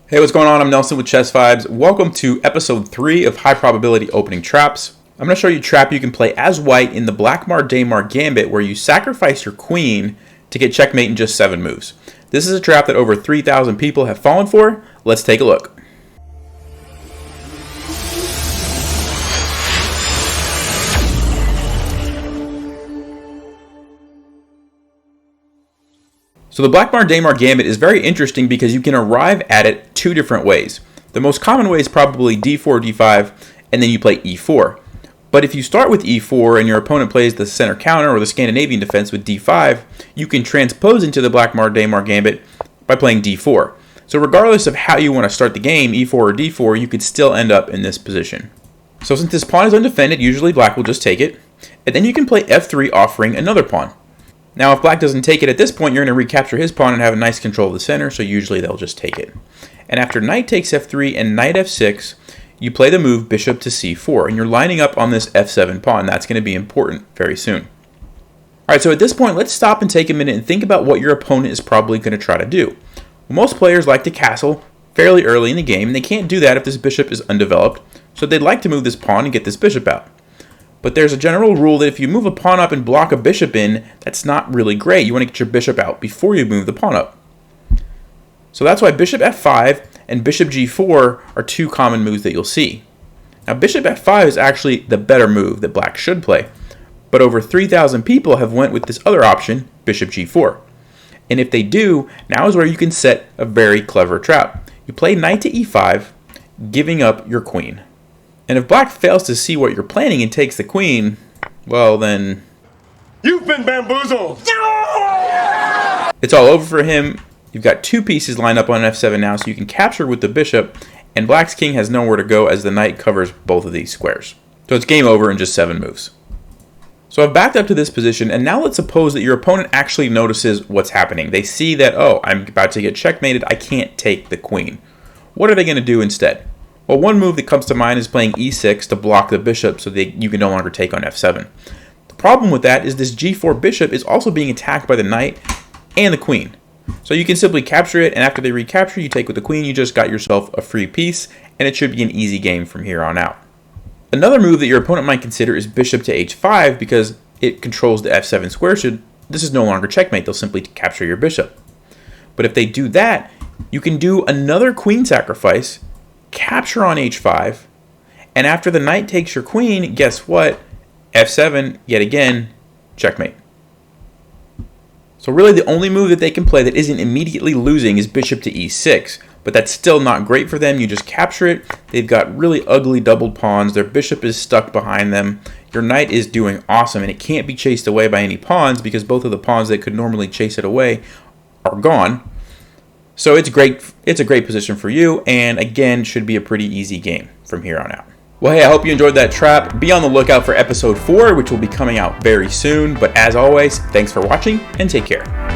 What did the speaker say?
Hey, what's going on? I'm Nelson with Chess Vibes. Welcome to episode 3 of High Probability Opening Traps. I'm going to show you a trap you can play as white in the Blackmar-Diemer Gambit where you sacrifice your queen to get checkmate in just 7 moves. This is a trap that over 3,000 people have fallen for. Let's take a look. So the Blackmar-Diemer Gambit is very interesting because you can arrive at it 2 different ways. The most common way is probably d4, d5, and then you play e4. But if you start with e4 and your opponent plays the center counter or the Scandinavian defense with d5, you can transpose into the Blackmar-Diemer Gambit by playing d4. So regardless of how you want to start the game, e4 or d4, you could still end up in this position. So since this pawn is undefended, usually black will just take it. And then you can play f3 offering another pawn. Now, if black doesn't take it at this point, you're going to recapture his pawn and have a nice control of the center, so usually they'll just take it. And after knight takes f3 and knight f6, you play the move bishop to c4, and you're lining up on this f7 pawn. That's going to be important very soon. All right, so at this point, let's stop and take a minute and think about what your opponent is probably going to try to do. Well, most players like to castle fairly early in the game, and they can't do that if this bishop is undeveloped, so they'd like to move this pawn and get this bishop out. But there's a general rule that if you move a pawn up and block a bishop in, that's not really great. You want to get your bishop out before you move the pawn up. So that's why bishop f5 and bishop g4 are 2 common moves that you'll see. Now bishop f5 is actually the better move that black should play. But over 3,000 people have went with this other option, bishop g4. And if they do, now is where you can set a very clever trap. You play knight to e5, giving up your queen. And if black fails to see what you're planning and takes the queen, well then... You've been bamboozled! It's all over for him. You've got 2 pieces lined up on f7 now, so you can capture with the bishop, and black's king has nowhere to go as the knight covers both of these squares. So it's game over in just 7 moves. So I've backed up to this position, and now let's suppose that your opponent actually notices what's happening. They see that, oh, I'm about to get checkmated, I can't take the queen. What are they going to do instead? Well, one move that comes to mind is playing e6 to block the bishop so that you can no longer take on f7. The problem with that is this g4 bishop is also being attacked by the knight and the queen. So you can simply capture it, and after they recapture, you take with the queen. You just got yourself a free piece, and it should be an easy game from here on out. Another move that your opponent might consider is bishop to h5 because it controls the f7 square. So this is no longer checkmate. They'll simply capture your bishop. But if they do that, you can do another queen sacrifice, capture on h5, and after the knight takes your queen, guess what? f7, yet again, checkmate. So really the only move that they can play that isn't immediately losing is bishop to e6, but that's still not great for them. You just capture it. They've got really ugly doubled pawns. Their bishop is stuck behind them. Your knight is doing awesome, and it can't be chased away by any pawns because both of the pawns that could normally chase it away are gone. So it's great. It's a great position for you, and again, should be a pretty easy game from here on out. Well, hey, I hope you enjoyed that trap. Be on the lookout for episode 4, which will be coming out very soon. But as always, thanks for watching, and take care.